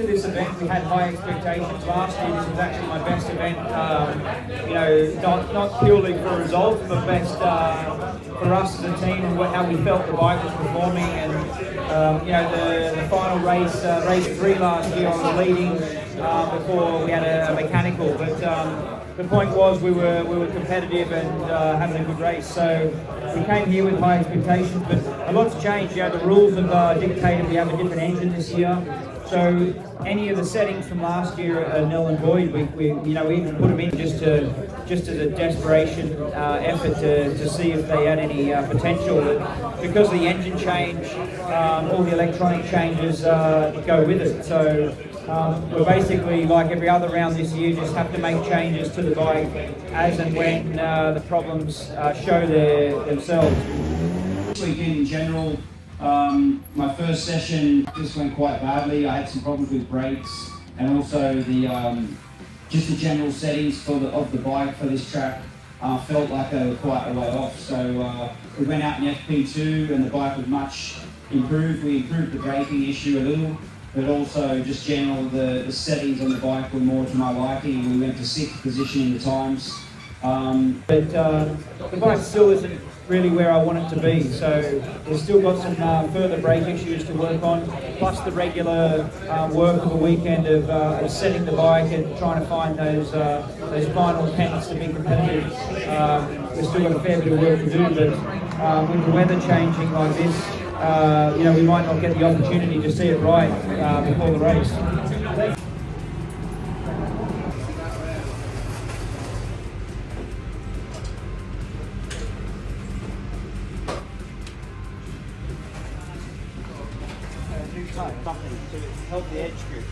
into this event, we had high expectations. Last year, this was actually my best event. You know, not purely for results, but best for us as a team and how we felt the bike was performing. And you know, the final race, race 3 last year, I was leading before we had a mechanical. But the point was we were competitive and having a good race. So we came here with high expectations, but a lot's changed. You know, the rules have dictated we have a different engine this year. So any of the settings from last year are null and void. We even put them in just as a desperation effort to see if they had any potential. But because of the engine change, all the electronic changes go with it. So we're basically, like every other round this year, just have to make changes to the bike as and when the problems show themselves. This weekend in general, my first session just went quite badly. I had some problems with brakes and also just the general settings of the bike for this track felt like they were quite a way off. So we went out in FP2 and the bike was much improved. We improved the braking issue a little, but also just general the settings on the bike were more to my liking. We went to 6th position in the times. But the bike still isn't really where I want it to be, so we've still got some further brake issues to work on, plus the regular work of a weekend of setting the bike and trying to find those final pens to be competitive. We've still got a fair bit of work to do, but with the weather changing like this, you know, we might not get the opportunity to see it right before the race. Something to help the edge grip.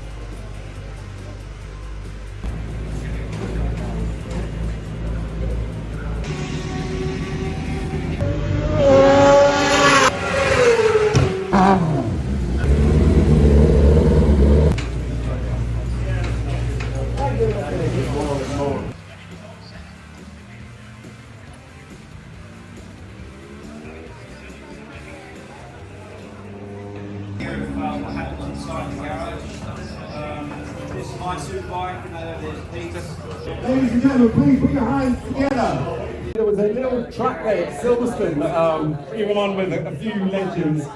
What happens inside the garage. This is my super bike, and there's Peter's. Ladies and gentlemen, please put your hands together. There was a little track there at Silverstone that you were on with a few legends.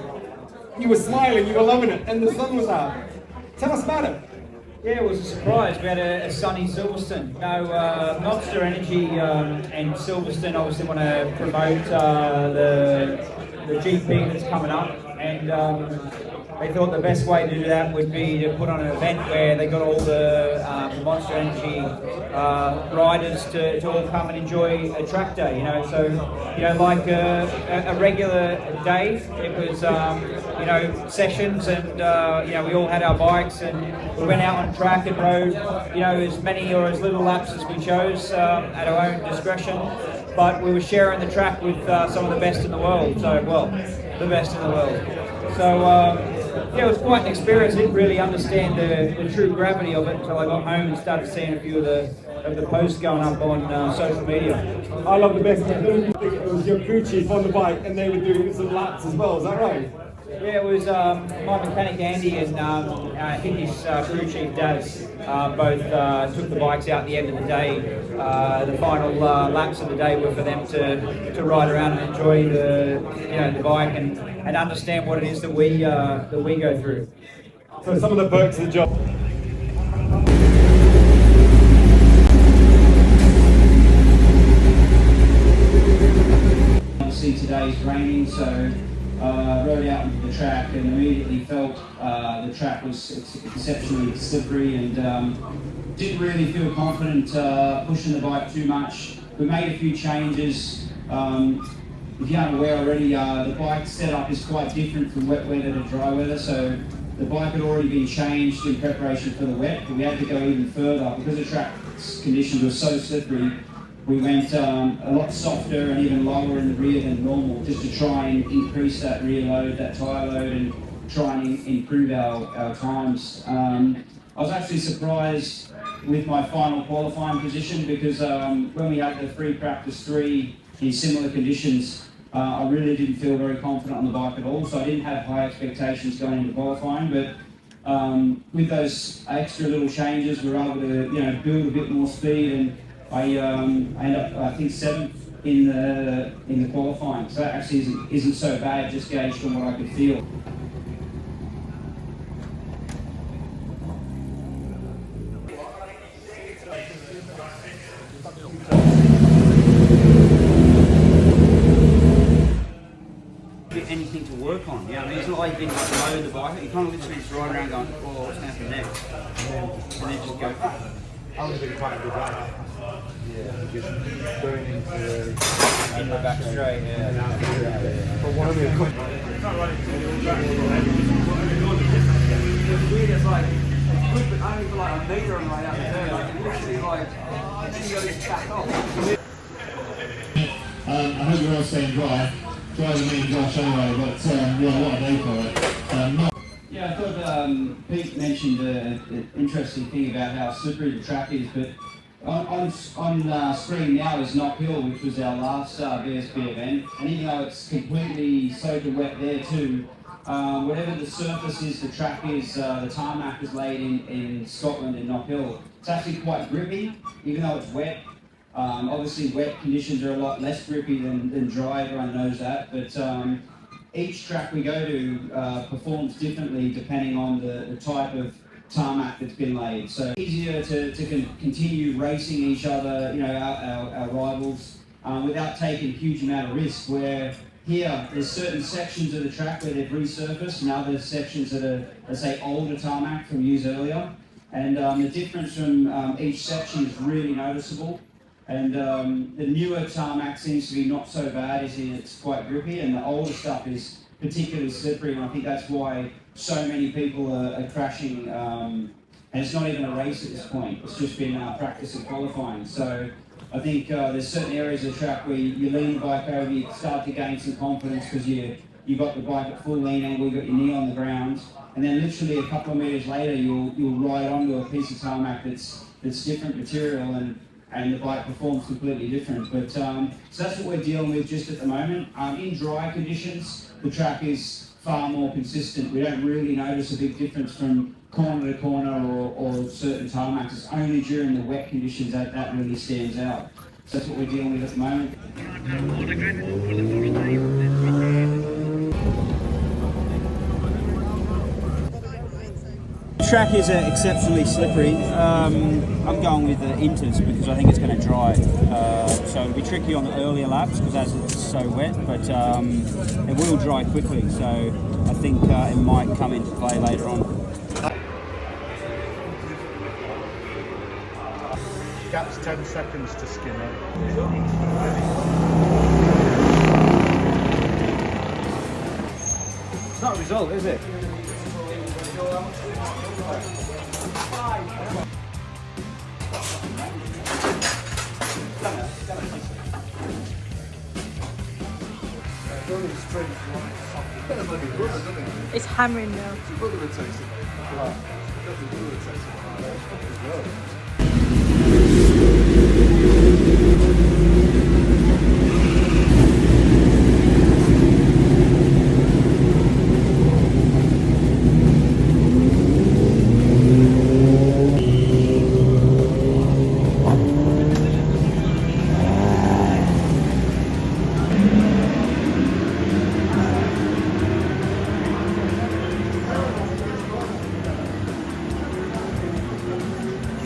You were smiling, you were loving it, and the sun was out. Tell us about it. Yeah, it was a surprise. We had a sunny Silverstone. No, Monster Energy and Silverstone obviously want to promote the GP that's coming up, and they thought the best way to do that would be to put on an event where they got all the Monster Energy riders to all come and enjoy a track day. You know, so you know, like a regular day, it was you know, sessions, and you know, we all had our bikes and we went out on track and rode, you know, as many or as little laps as we chose at our own discretion. But we were sharing the track with some of the best in the world. So, well, the best in the world. So yeah, it was quite an experience. I didn't really understand the true gravity of it until I got home and started seeing a few of the posts going up on social media. I love the best. It was your crew chief on the bike, and they were doing some laps as well. Is that right? Yeah, it was my mechanic Andy and I think his crew chief Daz both took the bikes out at the end of the day. The final laps of the day were for them to ride around and enjoy the bike and understand what it is that we go through. So some of the perks of the job. Obviously today's raining, so rode out into the track and immediately felt the track was exceptionally slippery and didn't really feel confident pushing the bike too much. We made a few changes. If you aren't aware already, the bike setup is quite different from wet weather to dry weather, so the bike had already been changed in preparation for the wet, but we had to go even further because the track conditions were so slippery. We went a lot softer and even lower in the rear than normal, just to try and increase that rear load, that tyre load, and try and improve our times. I was actually surprised with my final qualifying position because when we had the free practice 3 in similar conditions, I really didn't feel very confident on the bike at all, so I didn't have high expectations going into qualifying, but with those extra little changes, we were able to build a bit more speed, and I ended up I think 7th in the qualifying. So that actually isn't so bad, just gauged from what I could feel. Anything to work on, I mean, it's not like you can load the bike, you kind of literally just ride around going, oh, what's going to happen next? And then just go. I would have been quite a good rider. Yeah, just going into In the back straight, But one of the It's weird, it's like, it's good, but only for like a metre and right out there, like, literally like, and then you got to get back off. I hope you're all staying dry. Drier than me and Josh anyway, but yeah, what a day for it. Yeah, I thought Pete mentioned an interesting thing about how slippery the track is, but on screen now is Knock Hill, which was our last BSB event, and even though it's completely soaking wet there too, whatever the surface is, the track is, the tarmac is laid in Scotland in Knock Hill. It's actually quite grippy, even though it's wet. Obviously wet conditions are a lot less grippy than dry, everyone knows that, but each track we go to performs differently depending on the type of tarmac that's been laid. So easier to continue racing each other, our rivals, without taking a huge amount of risk, where here there's certain sections of the track where they've resurfaced and other sections that are, let's say, older tarmac from years earlier. And the difference from each section is really noticeable. And the newer tarmac seems to be not so bad, as in it's quite grippy, and the older stuff is particularly slippery, and I think that's why so many people are crashing, and it's not even a race at this point, it's just been practice and qualifying. So I think there's certain areas of the track where you lean the bike over, you start to gain some confidence because you got the bike at full lean angle, you got your knee on the ground, and then literally a couple of meters later you'll ride onto a piece of tarmac that's different material, and the bike performs completely different. But so that's what we're dealing with just at the moment. In dry conditions, the track is far more consistent. We don't really notice a big difference from corner to corner or certain tarmacs. It's only during the wet conditions that really stands out. So that's what we're dealing with at the moment. The track is exceptionally slippery. I'm going with the inters because I think it's going to dry. So it'll be tricky on the earlier laps because as it's so wet, but it will dry quickly. So I think it might come into play later on. Gap's 10 seconds to Skinner. It's not a result, is it? It's hammering now.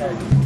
Okay.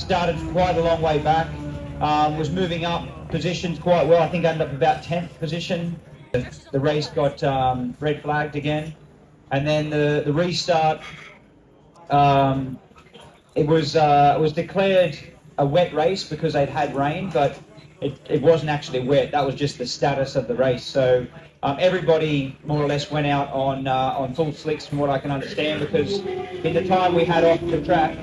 started quite a long way back, was moving up positions quite well. I think I ended up about 10th position. The race got red flagged again, and then the restart, it was declared a wet race because they'd had rain, but it wasn't actually wet. That was just the status of the race. So everybody more or less went out on full slicks, from what I can understand, because in the time we had off the track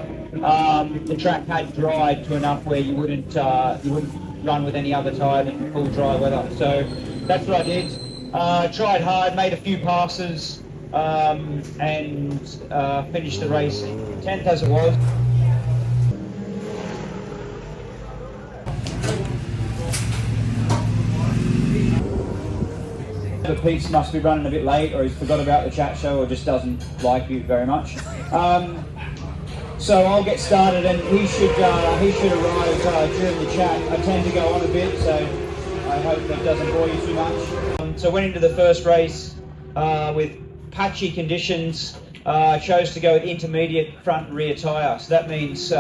had dried to enough where you wouldn't run with any other tyre than full dry weather. So that's what I did. Tried hard, made a few passes, and finished the race 10th as it was. The piece must be running a bit late, or he's forgot about the chat show, or just doesn't like you very much. So I'll get started, and he should arrive during the chat. I tend to go on a bit, so I hope that doesn't bore you too much. So went into the first race with patchy conditions. I chose to go with intermediate front and rear tyre. So that means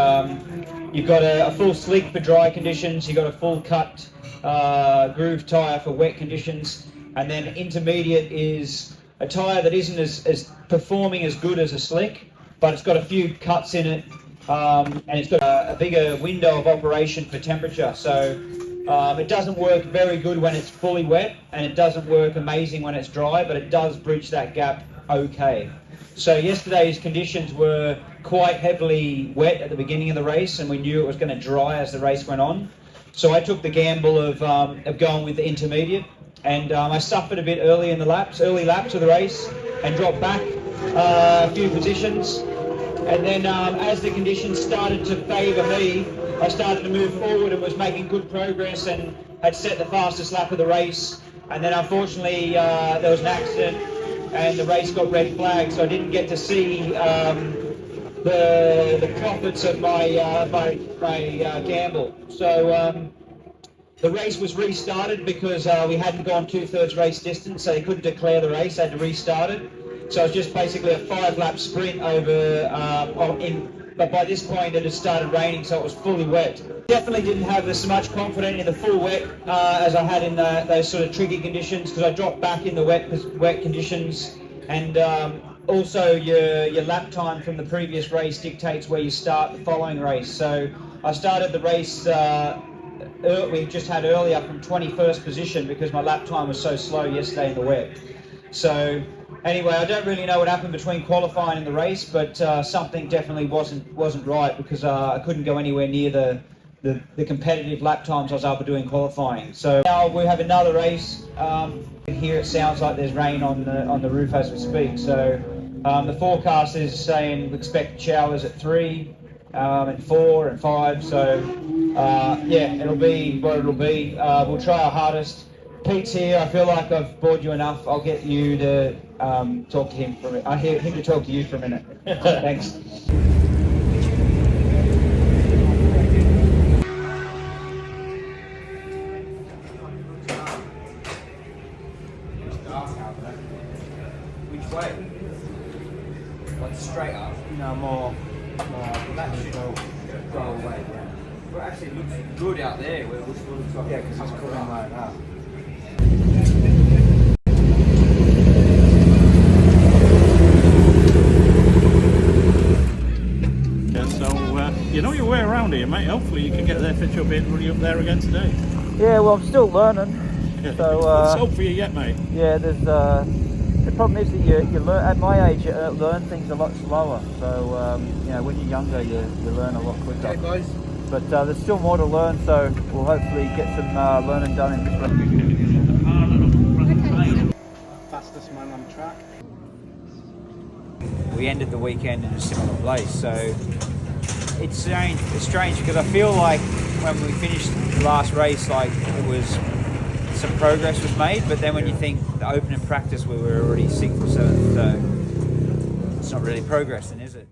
you've got a full slick for dry conditions, you've got a full cut groove tyre for wet conditions, and then intermediate is a tyre that isn't as performing as good as a slick, but it's got a few cuts in it, and it's got a bigger window of operation for temperature. So it doesn't work very good when it's fully wet, and it doesn't work amazing when it's dry, but it does bridge that gap okay. So yesterday's conditions were quite heavily wet at the beginning of the race, and we knew it was going to dry as the race went on. So I took the gamble of going with the intermediate, and I suffered a bit early laps of the race, and dropped back a few positions. And then as the conditions started to favour me, I started to move forward and was making good progress, and had set the fastest lap of the race. And then unfortunately there was an accident, and the race got red flagged, so I didn't get to see the profits of my gamble. So the race was restarted because we hadn't gone 2/3 race distance, so they couldn't declare the race, they had to restart it. So it was just basically a 5-lap sprint over, but by this point it had started raining, so it was fully wet. Definitely didn't have as much confidence in the full wet as I had in those sort of tricky conditions, because I dropped back in the wet conditions, and also your lap time from the previous race dictates where you start the following race. So I started the race we just had earlier from 21st position because my lap time was so slow yesterday in the wet. So anyway, I don't really know what happened between qualifying and the race, but something definitely wasn't right, because I couldn't go anywhere near the competitive lap times I was able to do in qualifying. So now we have another race. Here it sounds like there's rain on the roof as we speak. So the forecast is saying we expect showers at 3, and 4 and 5. So yeah, it'll be what it'll be. We'll try our hardest. Pete's here. I feel like I've bored you enough. I'll get you to talk to him for a minute. I hear him to talk to you for a minute. Thanks. Which way? Like straight up? No, more. That should go away. Yeah. Well, actually, it looks good out there. Where it looks like, Yeah, because it's coming like that. Yeah, so you know your way around here, mate. Hopefully you can get there, fit your bit, run you up there again today. Yeah, well, I'm still learning. Yeah. So Let's hope for you yet, mate. yeah, there's the problem is that you learn at my age. You learn things a lot slower. So you know, when you're younger, you learn a lot quicker. okay, guys. But there's still more to learn. So we'll hopefully get some learning done in this race. Fastest man on track. We ended the weekend in a similar place, so it's strange because I feel like when we finished the last race, like it was some progress was made, but then when you think the opening practice we were already 6th or 7th, so it's not really progressing, is it?